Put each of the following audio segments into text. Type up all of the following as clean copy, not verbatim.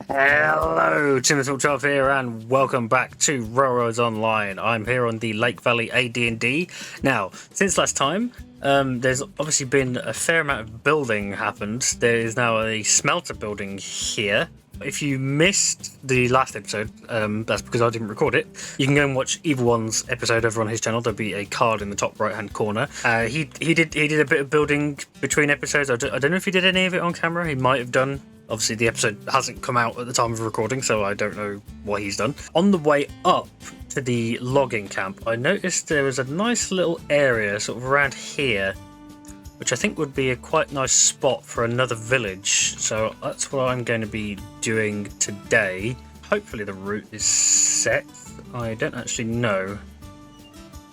Hello, Timothy12 here, and welcome back to Railroads Online. I'm here on the Lake Valley AD&D. Now, since last time, there's obviously been a fair amount of building happened. There is now a smelter building here. If you missed the last episode, that's because I didn't record it. You can go and watch Evil One's episode over on his channel. There'll be a card in the top right-hand corner. He did a bit of building between episodes. I don't know if he did any of it on camera. He might have done. Obviously, the episode hasn't come out at the time of recording, so I don't know what he's done. On the way up to the logging camp, I noticed there was a nice little area sort of around here, which I think would be a quite nice spot for another village. So that's what I'm going to be doing today. Hopefully the route is set. I don't actually know.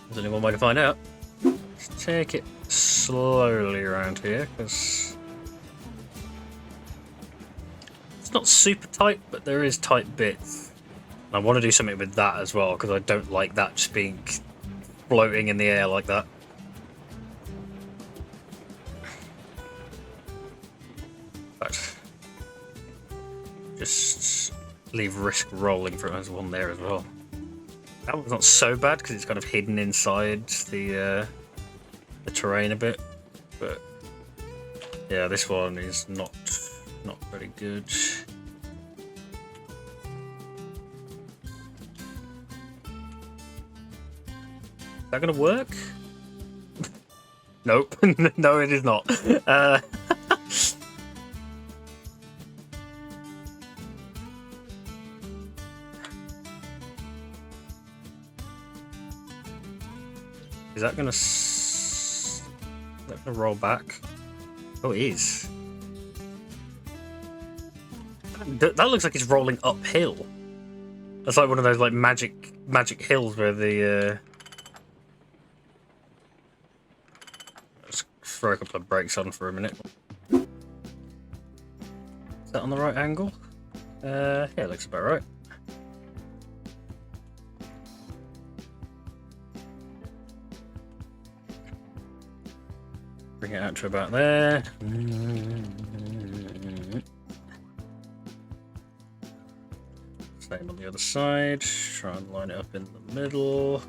There's only one way to find out. Let's take it slowly around here, because it's not super tight, but there is tight bits. I want to do something with that as well, because I don't like that just being floating in the air like that. But just leave risk rolling for it. There's one there as well. That one's not so bad because it's kind of hidden inside the terrain a bit, but yeah, this one is not very good. Is that gonna work? Nope. No, it is not. Is that gonna roll back? Oh, it is. That looks like it's rolling uphill. That's like one of those like magic hills where the let's throw a couple of brakes on for a minute. Is that on the right angle? Yeah, it looks about right. Bring it out to about there. Same on the other side. Try and line it up in the middle.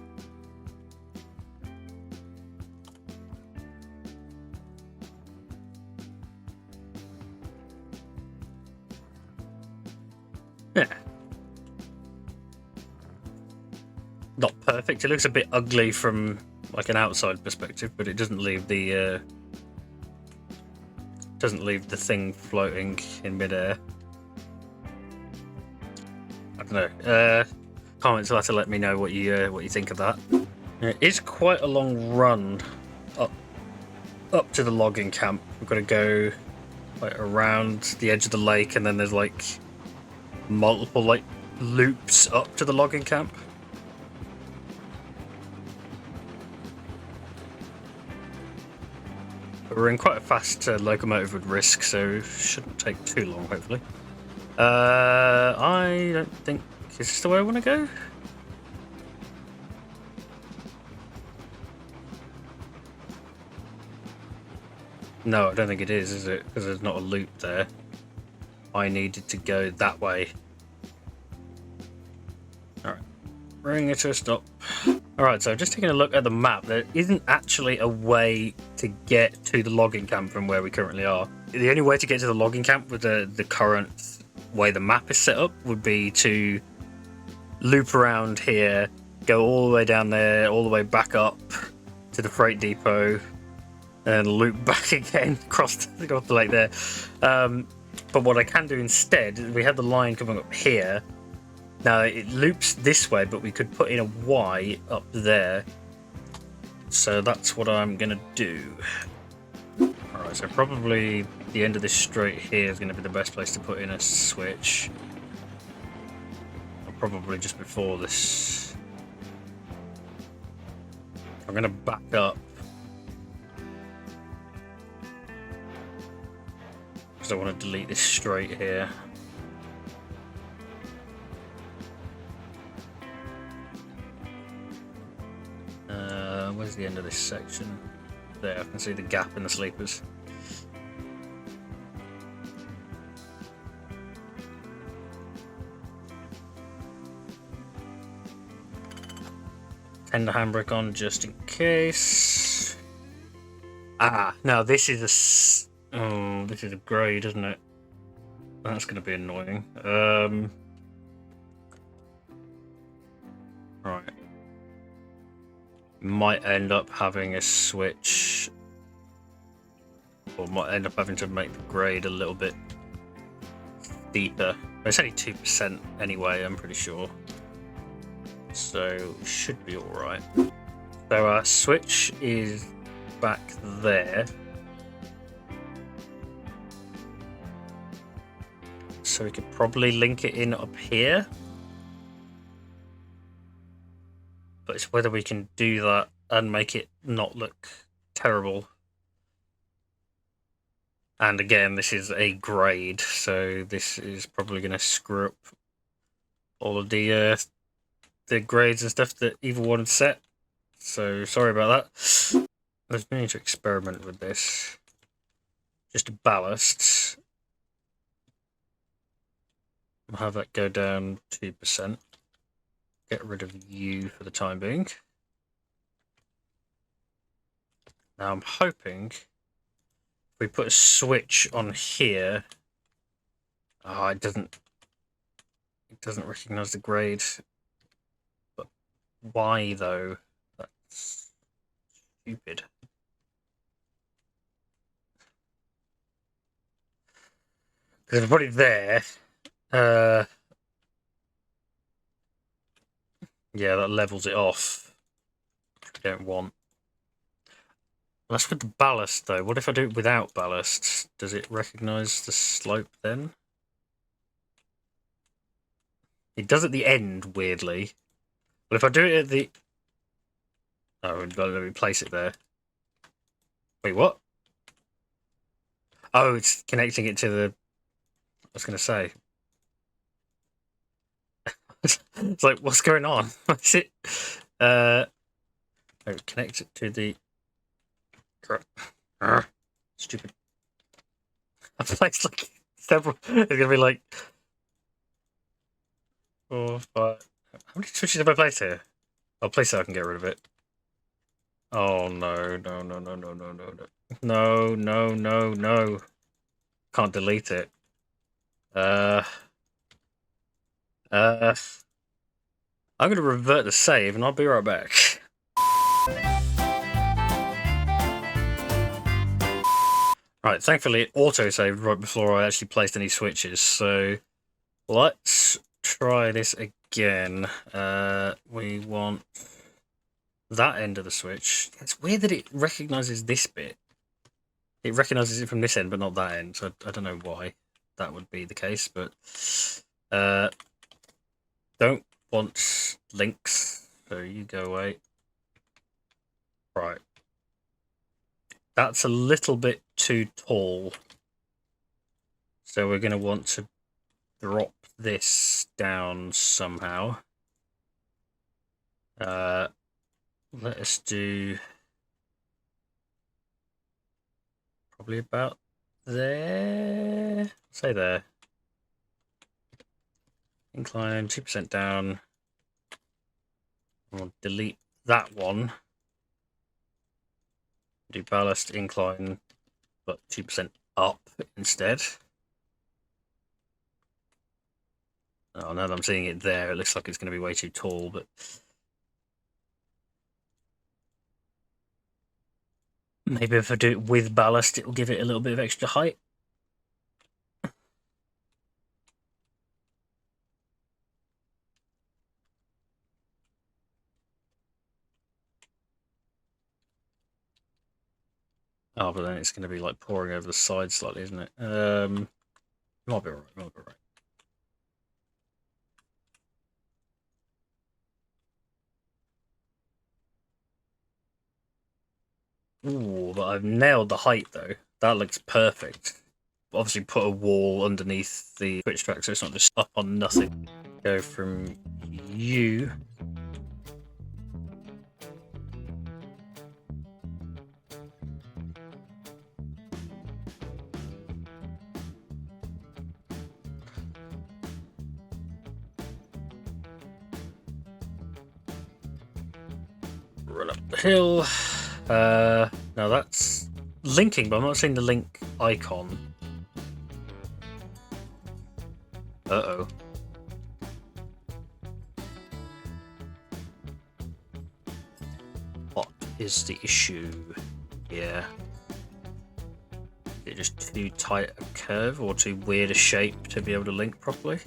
Yeah. Not perfect. It looks a bit ugly from like an outside perspective, but it doesn't leave the thing floating in midair. I don't know. Comments will have to let me know what you think of that. It is quite a long run up to the logging camp. We've got to go like around the edge of the lake, and then there's like multiple like loops up to the logging camp. But we're in quite a fast locomotive with risk, so shouldn't take too long, hopefully. I don't think... Is this the way I want to go? No, I don't think it is it? Because there's not a loop there. I needed to go that way. Alright. Bring it to a stop. Alright, so just taking a look at the map, there isn't actually a way to get to the logging camp from where we currently are. The only way to get to the logging camp with the current way the map is set up would be to loop around here, go all the way down there, all the way back up to the freight depot, and loop back again across the lake there. But what I can do instead, we have the line coming up here. Now it loops this way, but we could put in a Y up there. So that's what I'm gonna do. Alright, so probably the end of this straight here is going to be the best place to put in a switch. Or probably just before this. I'm going to back up, because I want to delete this straight here. Where's the end of this section? There, I can see the gap in the sleepers. Tender handbrake on just in case. Now this is this is a grade, isn't it? That's going to be annoying. Right. Might end up having a switch, or might end up having to make the grade a little bit deeper. It's only 2% anyway, I'm pretty sure. So should be alright. So our switch is back there. So we could probably link it in up here. But it's whether we can do that and make it not look terrible. And again, this is a grade, so this is probably going to screw up all of the grades and stuff that Evil One set. So sorry about that. Let's need to experiment with this. Just a ballast. I'll have that go down 2%. Get rid of you for the time being. Now I'm hoping if we put a switch on here. Oh, it doesn't recognize the grade. But why though? That's stupid. Because if I put it there, yeah, that levels it off, which we don't want. That's with the ballast though. What if I do it without ballast? Does it recognise the slope then? It does at the end, weirdly. But if I do it at the... Oh, let me place it there. Wait, what? Oh, it's connecting it to the... I was going to say. It's like, what's going on? Is it... Oh, connect it to the... Stupid. I've placed like several... It's going to be like... 4, 5... How many switches have I placed here? I'll place it so I can get rid of it. Oh, no. No. Can't delete it. I'm going to revert the save and I'll be right back. Right, thankfully it auto-saved right before I actually placed any switches, so let's try this again. We want that end of the switch. It's weird that it recognises this bit. It recognises it from this end, but not that end, so I don't know why that would be the case, but don't want links, so you go away. Right. That's a little bit too tall. So we're going to want to drop this down somehow. Let us do probably about there. Say there. Incline 2% down. We'll delete that one. Do ballast incline, but 2% up instead. Oh, now that I'm seeing it there, it looks like it's going to be way too tall, but maybe if I do it with ballast, it will give it a little bit of extra height. Oh, but then it's going to be like pouring over the side slightly, isn't it? Might be right. Ooh, but I've nailed the height though. That looks perfect. Obviously put a wall underneath the switch track so it's not just up on nothing. Go from you. Run up the hill. Now that's linking, but I'm not seeing the link icon. Uh-oh. What is the issue? Yeah. Is it just too tight a curve or too weird a shape to be able to link properly?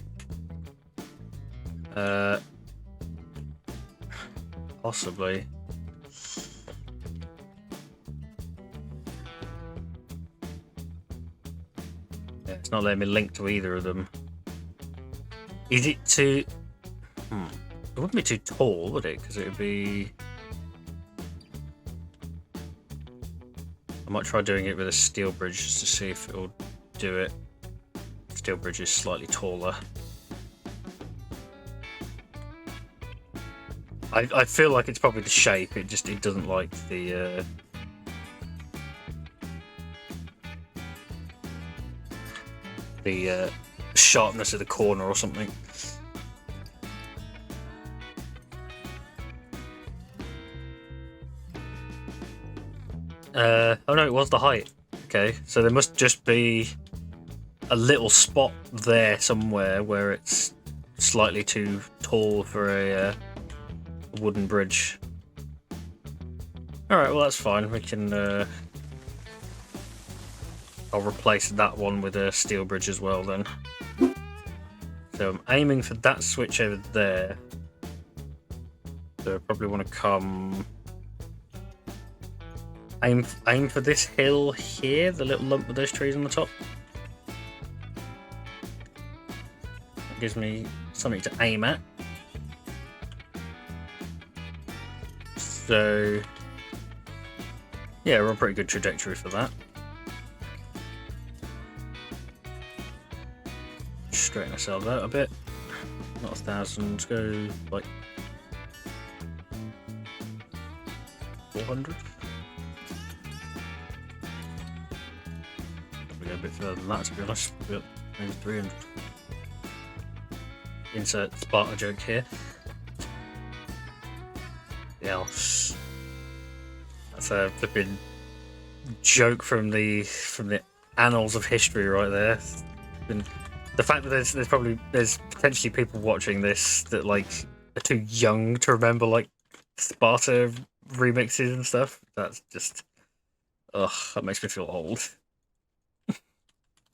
Possibly. Yeah, it's not letting me link to either of them. Is it too... It wouldn't be too tall, would it? Because it would be... I might try doing it with a steel bridge just to see if it'll do it. Steel bridge is slightly taller. I feel like it's probably the shape. It doesn't like the sharpness of the corner or something. Oh no, it was the height. Okay, so there must just be a little spot there somewhere where it's slightly too tall for a wooden bridge. Alright, well that's fine. We can... I'll replace that one with a steel bridge as well then. So I'm aiming for that switch over there. So I probably want to come... Aim for this hill here, the little lump with those trees on the top. That gives me something to aim at. So, yeah, we're on a pretty good trajectory for that. Straighten ourselves out a bit. Not 1,000, go like 400. We go a bit further than that, to be honest. Maybe 300. Insert Sparta joke here. Yeah, that's a flipping joke from the annals of history right there. And the fact that there's potentially people watching this that like are too young to remember like Sparta remixes and stuff. That's just that makes me feel old.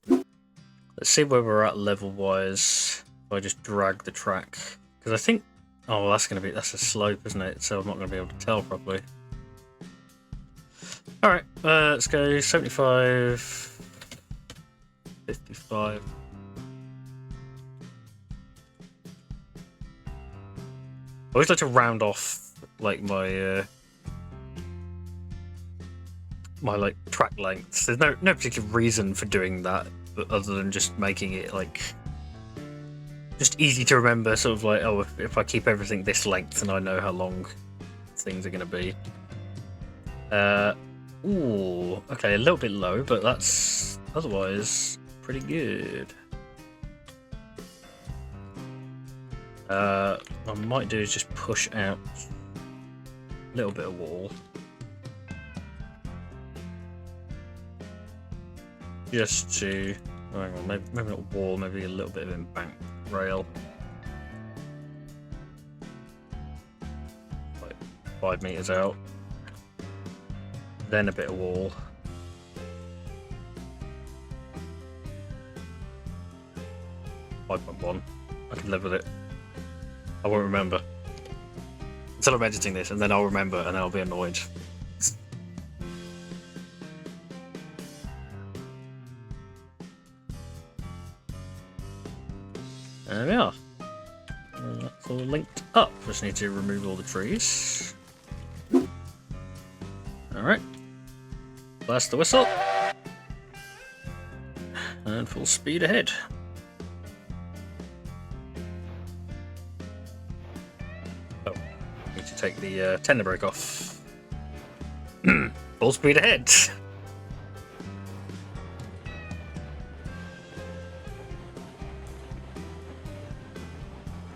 Let's see where we're at level wise. If I just drag the track, because I think. Oh, well, that's a slope, isn't it? So I'm not going to be able to tell properly. Alright, let's go 75, 55. I always like to round off, like, my like, track lengths. There's no particular reason for doing that, but other than just making it, like... just easy to remember, sort of like, oh, if I keep everything this length, then I know how long things are going to be. Ooh, okay, a little bit low, but that's otherwise pretty good. What I might do is just push out a little bit of wall. Just to, hang on, maybe not wall, maybe a little bit of embankment. Rail. Like 5 meters out. Then a bit of wall. .1. I can live with it. I won't remember. Until I'm editing this, and then I'll remember, and then I'll be annoyed. There we are. That's all linked up. Just need to remove all the trees. Alright. Blast the whistle. And full speed ahead. Oh, need to take the tender brake off. Full speed ahead.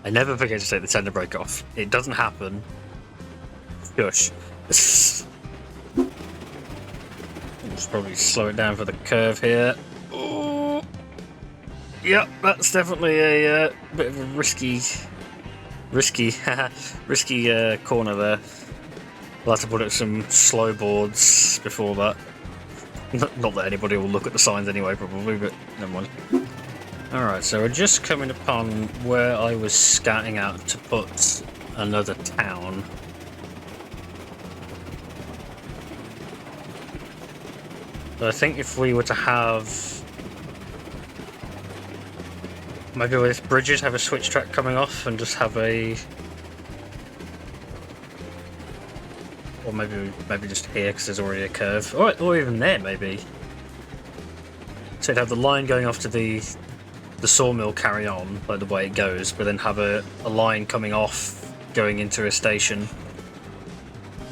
I never forget to take the tender brake off. It doesn't happen Gosh. Just probably slow it down for the curve here. Oh, yep, that's definitely a bit of a risky corner there. We'll have to put up some slow boards before that. Not that anybody will look at the signs anyway, probably, but never mind. Alright, so we're just coming upon where I was scouting out to put another town. So I think if we were to have... maybe with bridges have a switch track coming off and just have a... or maybe just here because there's already a curve. Or even there, maybe. So you'd have the line going off to the sawmill carry on, like the way it goes, but then have a line coming off, going into a station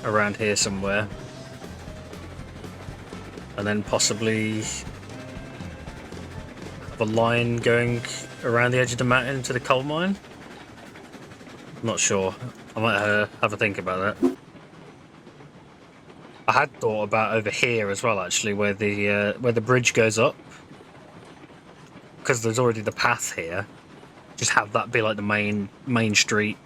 around here somewhere. And then possibly have a line going around the edge of the mountain into the coal mine. I'm not sure. I might have a think about that. I had thought about over here as well, actually, where the bridge goes up. Because there's already the path here, just have that be like the main street.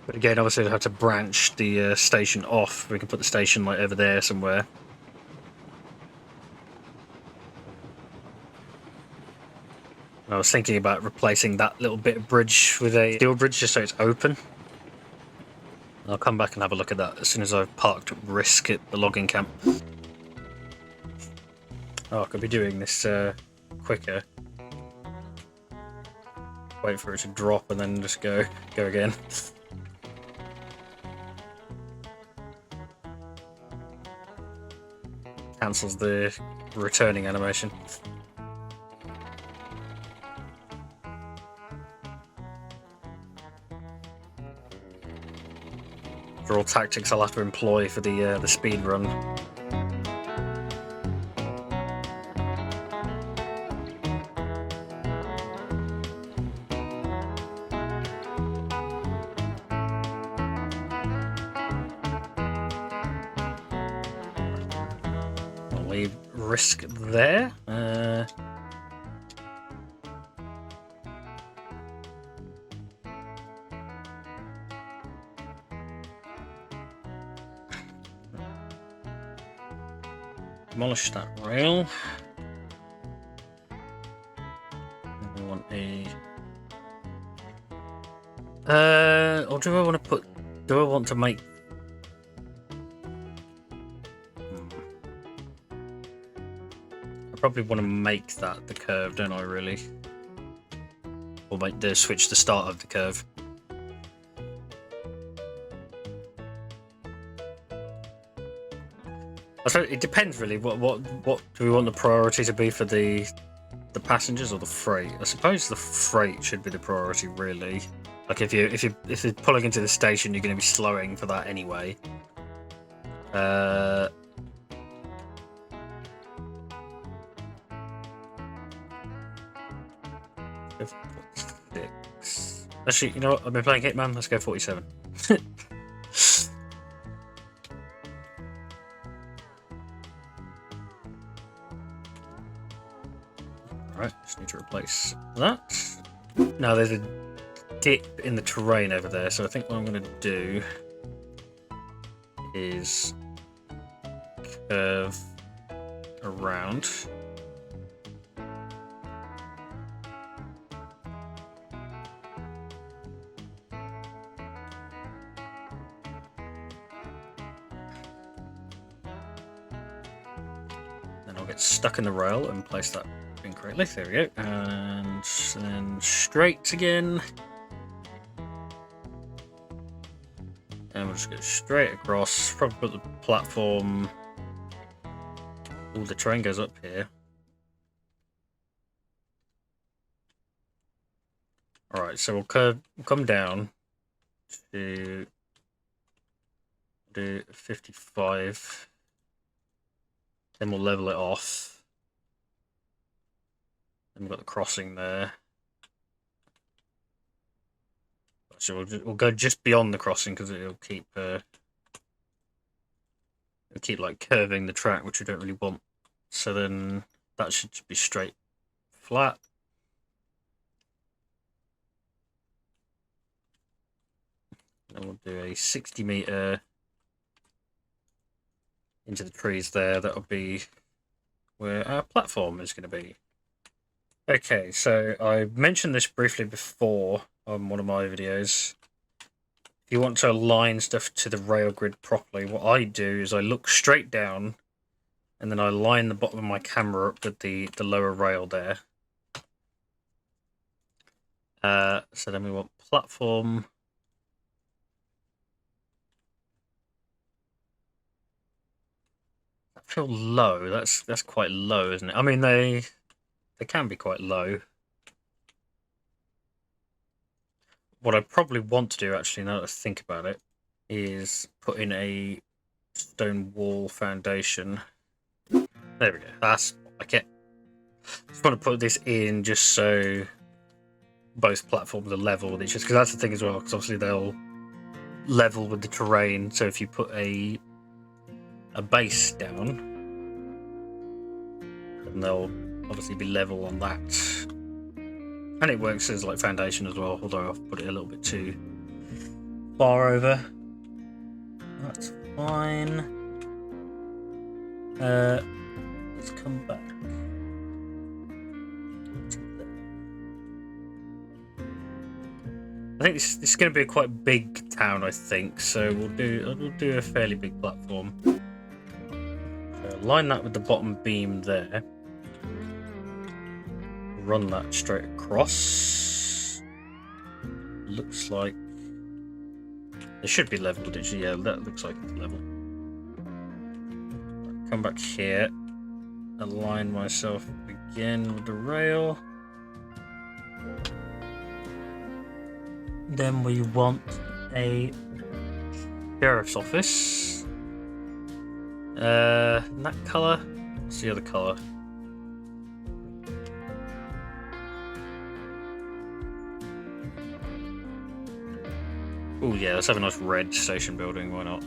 But again, obviously we'll have to branch the station off. We can put the station like over there somewhere. I was thinking about replacing that little bit of bridge with a steel bridge just so it's open. I'll come back and have a look at that as soon as I've parked Risk at the logging camp. Oh, I could be doing this quicker. Wait for it to drop and then just go again. Cancels the returning animation. For all tactics I'll have to employ for the speed run. Risk there. Demolish that rail. We want a. Or do I want to put? Do I want to make? Probably want to make that the curve, don't I, really? Or make the switch the start of the curve. I suppose it depends, really. What do we want the priority to be for the passengers or the freight? I suppose the freight should be the priority, really. Like if you're pulling into the station, you're going to be slowing for that anyway. 46. Actually, you know what? I've been playing Hitman. Let's go 47. Alright, just need to replace that. Now there's a dip in the terrain over there, so I think what I'm going to do is curve around. Get stuck in the rail and place that incorrectly. There we go. And then straight again. And we'll just go straight across. Probably put the platform. Oh, the train goes up here. Alright, so we'll come down to do 55. Then we'll level it off. Then we've got the crossing there. So we'll go just beyond the crossing because it'll keep like curving the track, which we don't really want. So then that should be straight, flat. And we'll do a 60-meter into the trees there. That'll be where our platform is going to be. Okay, so I mentioned this briefly before on one of my videos. If you want to align stuff to the rail grid properly, what I do is I look straight down and then I line the bottom of my camera up with the lower rail there. So then we want platform. I feel low. That's quite low, isn't it? I mean, they can be quite low. What I probably want to do, actually, now that I think about it, is put in a stone wall foundation. There we go. That's like it. Just want to put this in just so both platforms are level with each other, because that's the thing as well, because obviously they'll level with the terrain. So if you put a base down, then they'll obviously be level on that. And it works as like foundation as well, although I've put it a little bit too far over. That's fine. Let's come back. I think this is going to be a quite big town, I think, so we'll do a fairly big platform. So line that with the bottom beam there. Run that straight across. Looks like it should be level, did you? Yeah, that looks like it's level. Come back here, align myself again with the rail. Then we want a sheriff's office. That colour. What's the other colour? Oh yeah, let's have a nice red station building, why not?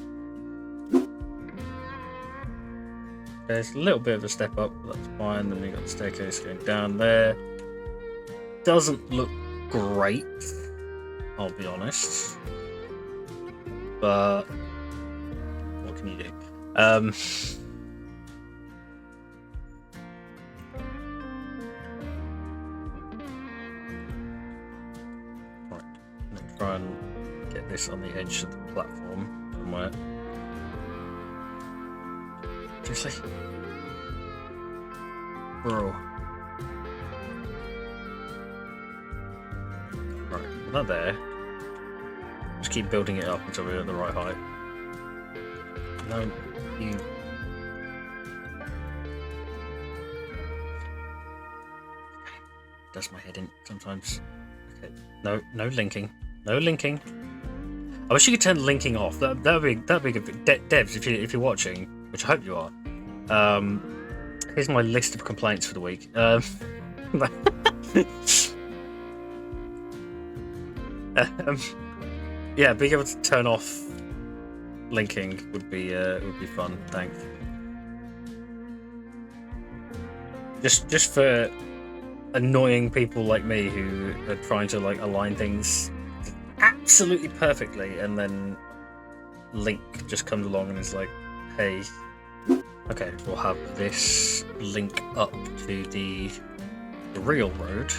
There's a little bit of a step up, but that's fine. Then we got the staircase going down there. Doesn't look great, I'll be honest. But what can you do? Right, let's try and get this on the edge of the platform somewhere. Seriously? Bro. Right, not there. Just keep building it up until we're at the right height. No, you... Does my head in sometimes. Okay, no linking. No linking. I wish you could turn linking off. That'd be good. Devs, if you're watching, which I hope you are. Here's my list of complaints for the week. Yeah, being able to turn off linking would be fun. Thanks. Just for annoying people like me who are trying to like align things absolutely perfectly, and then Link just comes along and is like, "Hey, okay, we'll have this link up to the real road,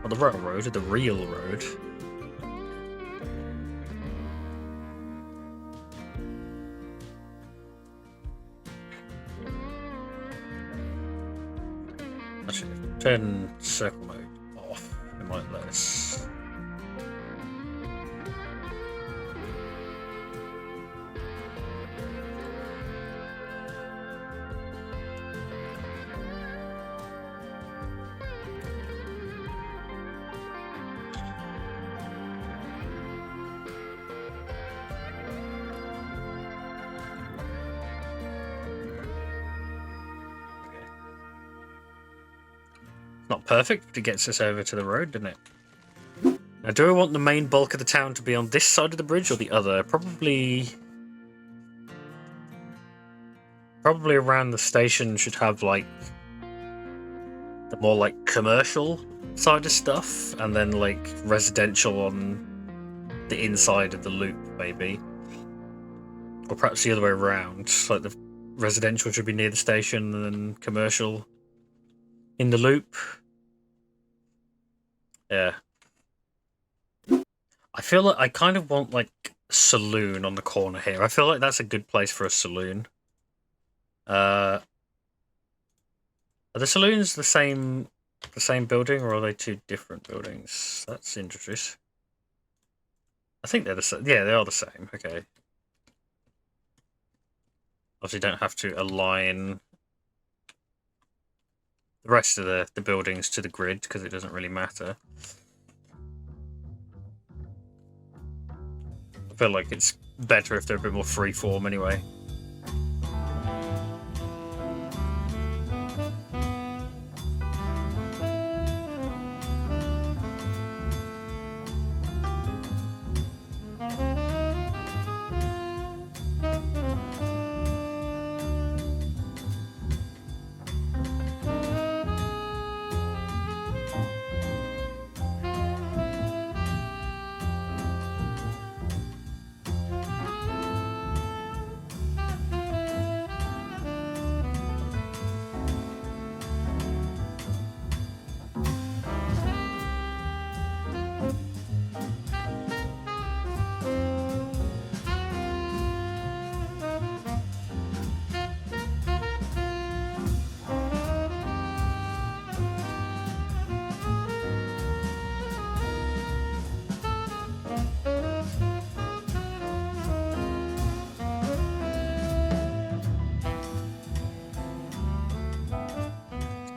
or the railroad, or the real road." Actually, turn circle mode off. It might let us. Not perfect, but it gets us over to the road, doesn't it? Now, do I want the main bulk of the town to be on this side of the bridge or the other? Probably around the station should have like the more like commercial side of stuff, and then like residential on the inside of the loop, maybe. Or perhaps the other way around. Like the residential should be near the station and then commercial in the loop. Yeah. I feel like I kind of want like a saloon on the corner here. I feel like that's a good place for a saloon. Are the saloons the same building, or are they two different buildings? That's interesting. I think they're the same. Yeah, they are the same. Okay. Obviously, don't have to align the rest of the buildings to the grid because it doesn't really matter. I feel like it's better if they're a bit more freeform anyway.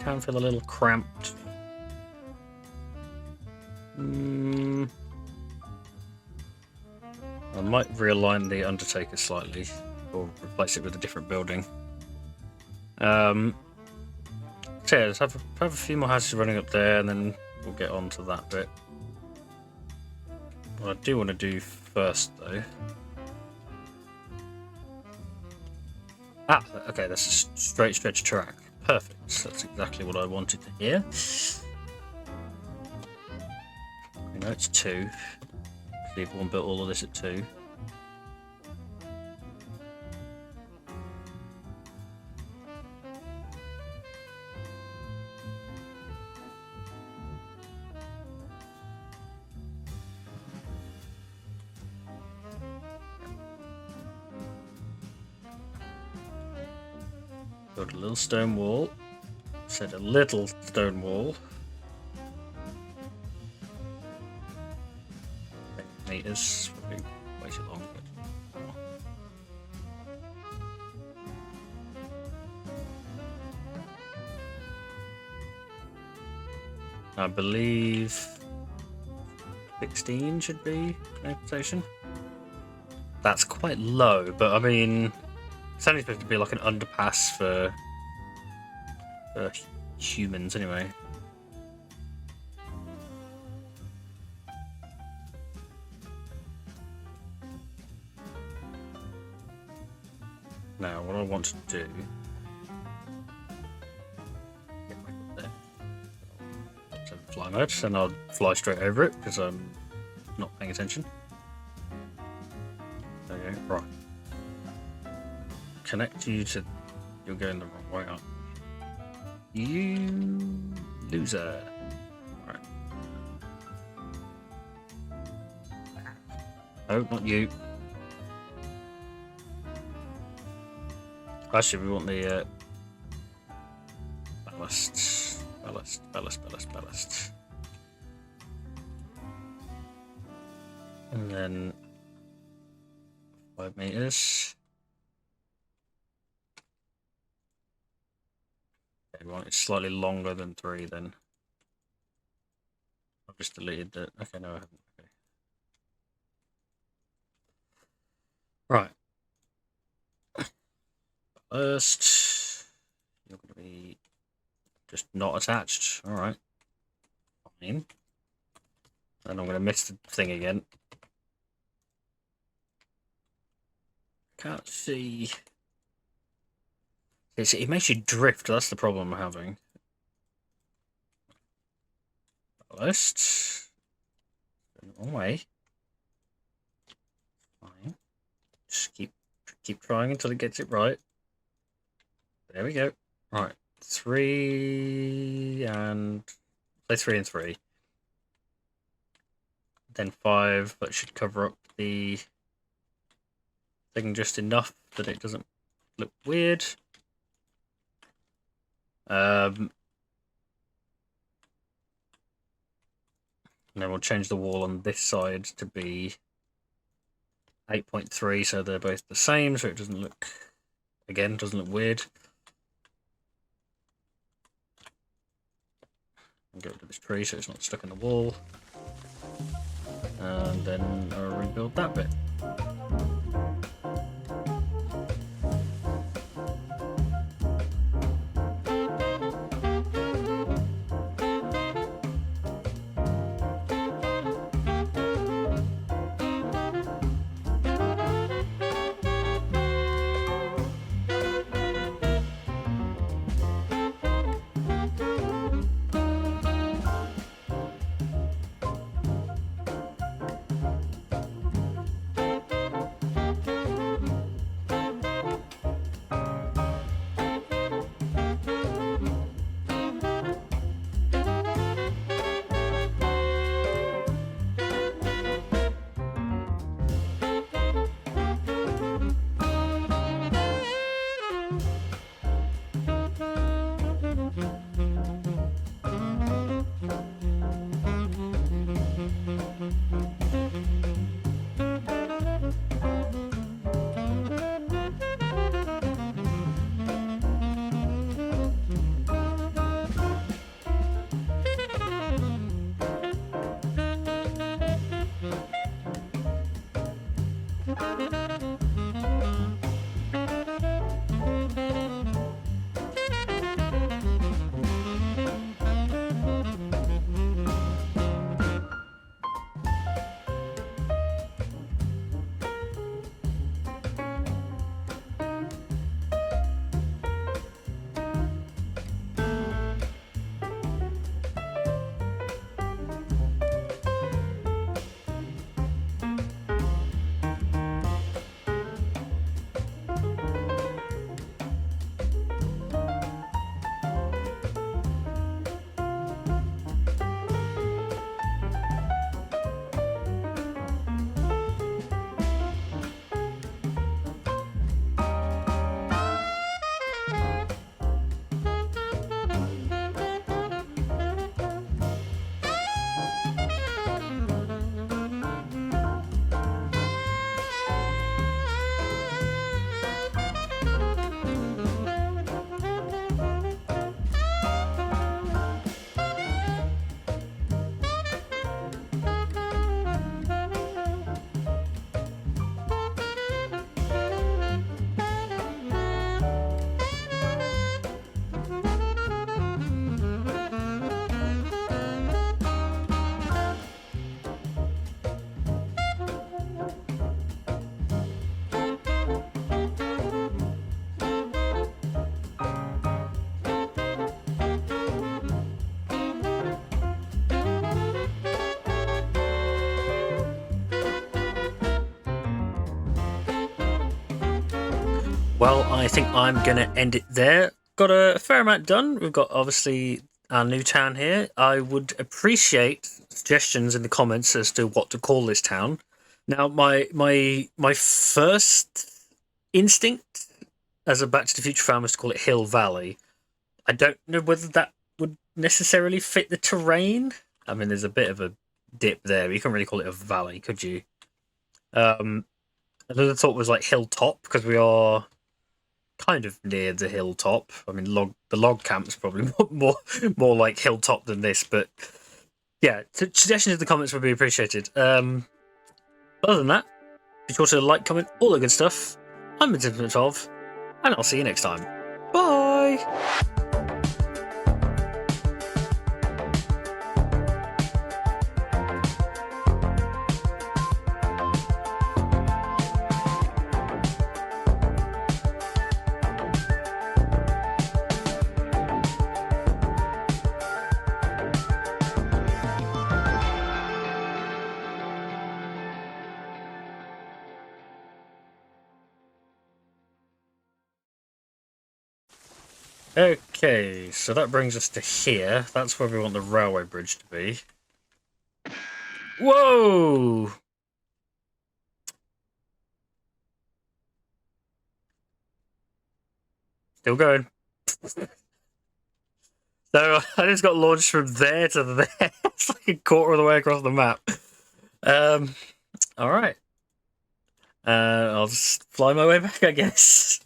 Can feel a little cramped. I might realign the Undertaker slightly, or replace it with a different building. So yeah, let's have a few more houses running up there, and then we'll get on to that bit. What I do want to do first, though... okay, that's a straight stretch track. Perfect. That's exactly what I wanted to hear. I know it's 2. Everyone built all of this at 2. Build a little stone wall. Set a little stone wall. 8 meters, probably way too long. I believe 16 should be transportation. That's quite low, but I mean, it's only supposed to be like an underpass for humans anyway. Now, what I want to do... Get back up there. Fly mode, and I'll fly straight over it because I'm not paying attention. There you go. Right. Connect you to... You're going the wrong way, aren't you? You loser. Right. Oh, not you. Actually, we want the ballast. And then 5 meters. Okay, we want it slightly longer than 3 then. I've just deleted it. Okay, no, I haven't. Okay. Right. First, you're going to be just not attached. All right. Fine. And I'm going to miss the thing again. Can't see. It makes you drift. That's the problem I'm having. List. Wrong way. Fine. Just keep trying until it gets it right. There we go. Right. 3 and play 3 and 3. Then 5. That should cover up the thing just enough that it doesn't look weird. And then we'll change the wall on this side to be 8.3, so they're both the same, so it doesn't look, again, doesn't look weird. And get rid of this tree so it's not stuck in the wall. And then I'll rebuild that bit. Well, I think I'm going to end it there. Got a fair amount done. We've got, obviously, our new town here. I would appreciate suggestions in the comments as to what to call this town. Now, my first instinct as a Back to the Future fan was to call it Hill Valley. I don't know whether that would necessarily fit the terrain. I mean, there's a bit of a dip there. You can't really call it a valley, could you? Another thought was like hilltop, because we are kind of near the hilltop. I mean, the log camp's probably more like hilltop than this, but yeah, suggestions in the comments would be appreciated. Other than that, be sure to like, comment, all the good stuff. I'm Intimate12, and I'll see you next time. Bye! Okay, so that brings us to here. That's where we want the railway bridge to be. Whoa! Still going. So I just got launched from there to there. It's like a quarter of the way across the map. All right. I'll just fly my way back, I guess.